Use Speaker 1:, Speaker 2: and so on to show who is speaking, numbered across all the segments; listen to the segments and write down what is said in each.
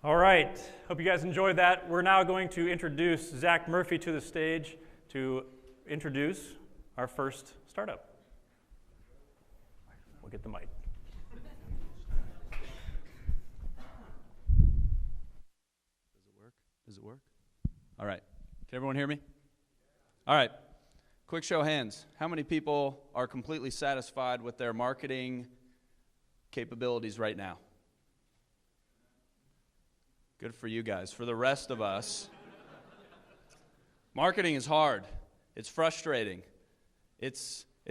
Speaker 1: All right, hope you guys enjoyed that. We're now going to introduce Zach Murphy to the stage to introduce our first startup. We'll get the mic.
Speaker 2: Does it work? All right. Can everyone hear me? All right. Quick show of hands. How many people are completely satisfied with their marketing capabilities right now? Good for you guys. For the rest of us, marketing is hard. It's frustrating. It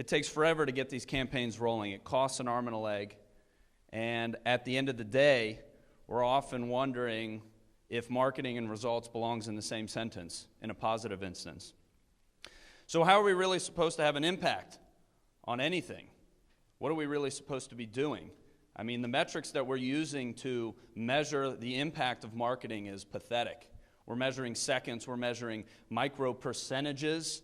Speaker 2: takes forever to get these campaigns rolling. It costs an arm and a leg. And at the end of the day, we're often wondering if marketing and results belongs in the same sentence, in a positive instance. So how are we really supposed to have an impact on anything? What are we really supposed to be doing? I mean, the metrics that we're using to measure the impact of marketing is pathetic. We're measuring seconds, we're measuring micro percentages.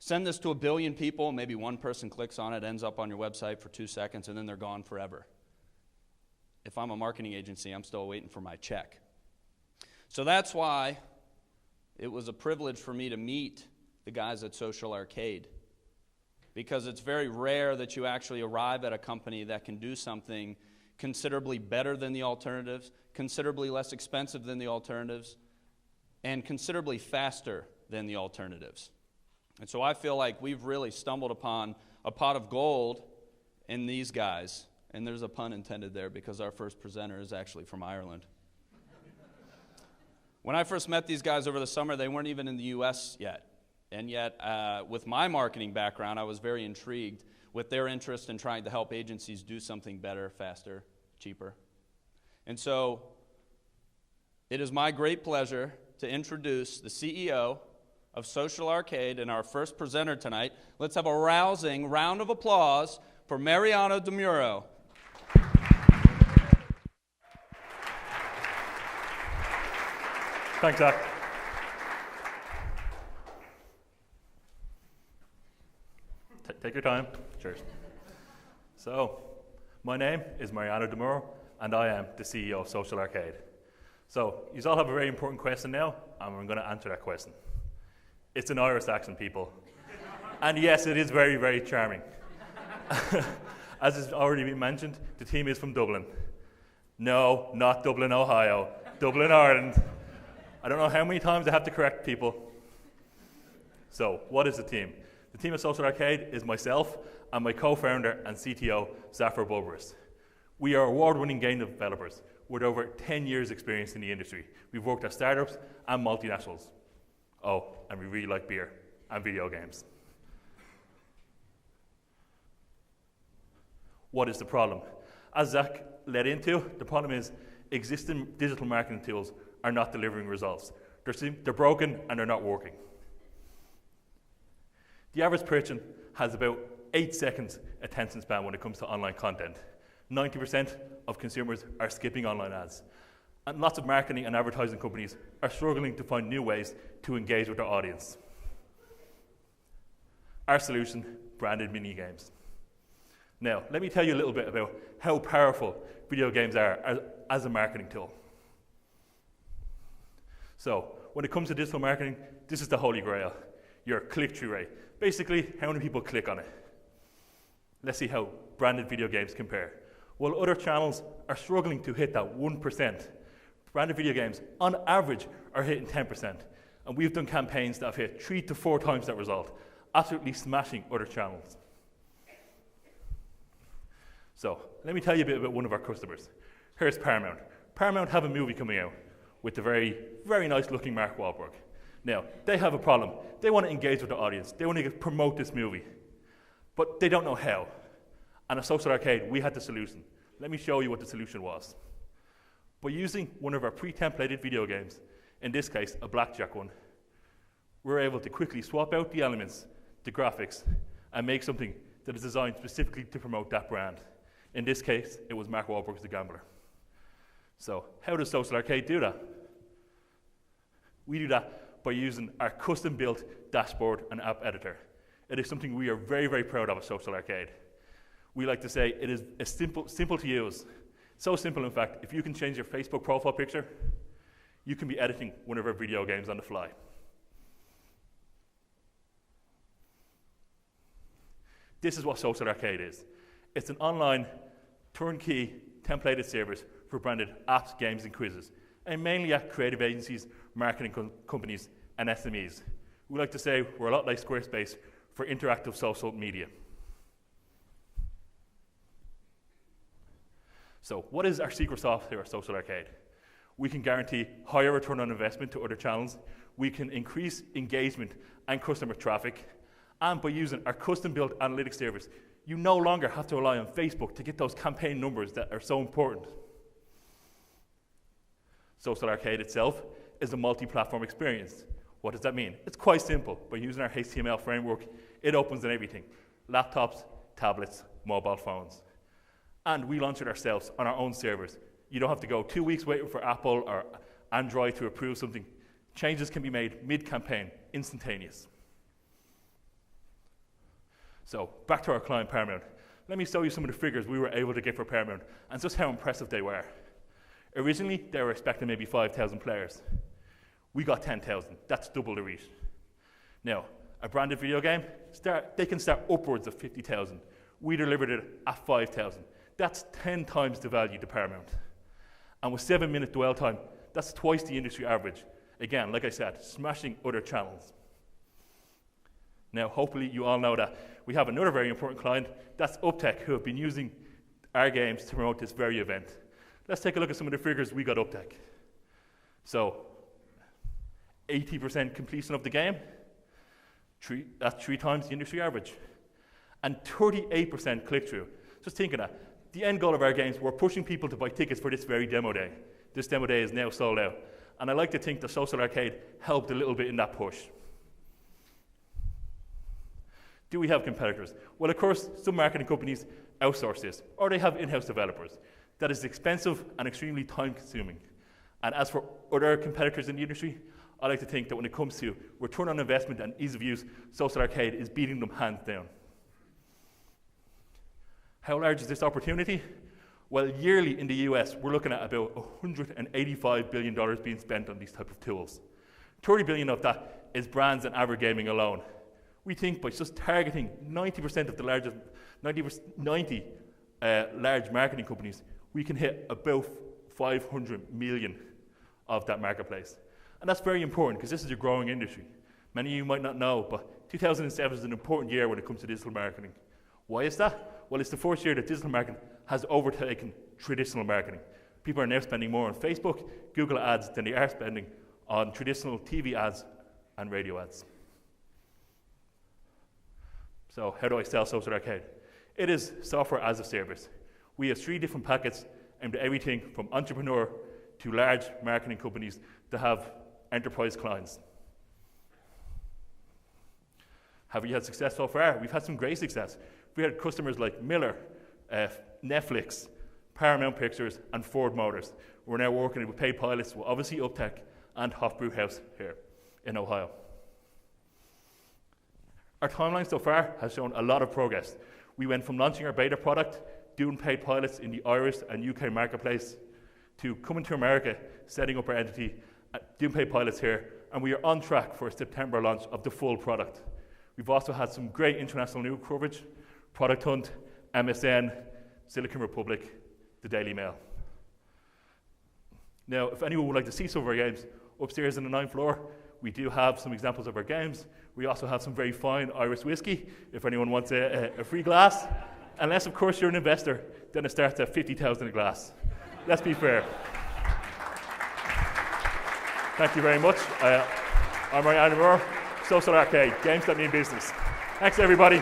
Speaker 2: Send this to 1 billion people, maybe one person clicks on it, ends up on your website for 2 seconds, and then they're gone forever. If I'm a marketing agency, I'm still waiting for my check. So that's why it was a privilege for me to meet the guys at Social Arcade, because it's very rare that you actually arrive at a company that can do something considerably better than the alternatives, considerably less expensive than the alternatives, and considerably faster than the alternatives. And so I feel like we've really stumbled upon a pot of gold in these guys, and there's a pun intended there because our first presenter is actually from Ireland. When I first met these guys over the summer, they weren't even in the US yet. And yet, with my marketing background, I was very intrigued with their interest in trying to help agencies do something better, faster, cheaper. And so, it is my great pleasure to introduce the CEO of Social Arcade and our first presenter tonight. Let's have a rousing round of applause for Mariano DeMuro.
Speaker 1: Thanks, Zach. Take your time. Cheers. So, my name is Mariano DeMuro, and I am the CEO of Social Arcade. So, you all have a very important question now, and I'm going to answer that question. It's an Irish accent, people. And yes, it is very, very charming. As has already been mentioned, the team is from Dublin. No, not Dublin, Ohio. Dublin, Ireland. I don't know how many times I have to correct people. So, what is the team? The team at Social Arcade is myself and my co-founder and CTO, Zafar Bulbaris. We are award-winning game developers with over 10 years experience in the industry. We've worked at startups and multinationals. Oh, and we really like beer and video games. What is the problem? As Zach led into, the problem is existing digital marketing tools are not delivering results. They're broken and they're not working. The average person has about 8 seconds attention span when it comes to online content. 90% of consumers are skipping online ads. And lots of marketing and advertising companies are struggling to find new ways to engage with their audience. Our solution, branded mini games. Now, let me tell you a little bit about how powerful video games are as a marketing tool. So, when it comes to digital marketing, this is the holy grail, your click-through rate. Basically, how many people click on it. Let's see how branded video games compare. While other channels are struggling to hit that 1%, branded video games, on average, are hitting 10%. And we've done campaigns that have hit 3 to 4 times that result, absolutely smashing other channels. So, let me tell you a bit about one of our customers. Here's Paramount. Paramount have a movie coming out with the very, very nice looking Mark Wahlberg. Now, they have a problem. They want to engage with the audience. They want to promote this movie. But they don't know how. And at Social Arcade, we had the solution. Let me show you what the solution was. By using one of our pre-templated video games, in this case, a blackjack one, we're able to quickly swap out the elements, the graphics, and make something that is designed specifically to promote that brand. In this case, it was Mark Wahlberg's The Gambler. So, how does Social Arcade do that? We do that by using our custom-built dashboard and app editor. It is something we are very, very proud of at Social Arcade. We like to say it is simple to use, So simple, in fact, if you can change your Facebook profile picture, you can be editing one of our video games on the fly. This is what Social Arcade is. It's an online, turnkey, templated service for branded apps, games, and quizzes, and mainly at creative agencies, marketing companies, and SMEs. We like to say we're a lot like Squarespace for interactive social media. So what is our secret sauce here at Social Arcade? We can guarantee higher return on investment to other channels. We can increase engagement and customer traffic. And by using our custom-built analytics service, you no longer have to rely on Facebook to get those campaign numbers that are so important. Social Arcade itself is a multi-platform experience. What does that mean? It's quite simple. By using our HTML framework, it opens on everything: laptops, tablets, mobile phones. And we launch it ourselves on our own servers. You don't have to go 2 weeks waiting for Apple or Android to approve something. Changes can be made mid-campaign, instantaneous. So back to our client Paramount. Let me show you some of the figures we were able to get for Paramount and just how impressive they were. Originally, they were expecting maybe 5,000 players. We got 10,000. That's double the reach. Now, a branded video game, they can start upwards of 50,000. We delivered it at 5,000. That's 10 times the value to Paramount. And with 7-minute dwell time, that's twice the industry average. Again, like I said, smashing other channels. Now, hopefully you all know that we have another very important client. That's UpTech, who have been using our games to promote this very event. Let's take a look at some of the figures we got UpTech. So, 80% completion of the game. That's 3 times the industry average. And 38% click-through. Just think of that. The end goal of our games, we're pushing people to buy tickets for this very demo day. This demo day is now sold out. And I like to think that Social Arcade helped a little bit in that push. Do we have competitors? Well, of course, some marketing companies outsource this, or they have in-house developers. That is expensive and extremely time-consuming. And as for other competitors in the industry, I like to think that when it comes to return on investment and ease of use, Social Arcade is beating them hands down. How large is this opportunity? Well, yearly in the US, we're looking at about $185 billion being spent on these type of tools. 30 billion of that is brands and average gaming alone. We think by just targeting 90% of the largest, 90 large marketing companies, we can hit about 500 million of that marketplace. And that's very important because this is a growing industry. Many of you might not know, but 2007 is an important year when it comes to digital marketing. Why is that? Well, it's the first year that digital marketing has overtaken traditional marketing. People are now spending more on Facebook, Google ads than they are spending on traditional TV ads and radio ads. So how do I sell Social Arcade? It is software as a service. We have 3 different packets aimed at everything from entrepreneur to large marketing companies that have enterprise clients. Have we had success so far? We've had some great success. We had customers like Miller, Netflix, Paramount Pictures, and Ford Motors. We're now working with paid pilots with obviously UpTech and Hofbräu House here in Ohio. Our timeline so far has shown a lot of progress. We went from launching our beta product, doing paid pilots in the Irish and UK marketplace, to coming to America, setting up our entity, doing paid pilots here, and we are on track for a September launch of the full product. We've also had some great international news coverage: Product Hunt, MSN, Silicon Republic, the Daily Mail. Now, if anyone would like to see some of our games, upstairs on the 9th floor, we do have some examples of our games. We also have some very fine Irish whiskey, if anyone wants a free glass. Unless, of course, you're an investor, then it starts at 50,000 a glass. Let's be fair. Thank you very much. I'm Mariano Moore, Social Arcade, games that mean business. Thanks, everybody.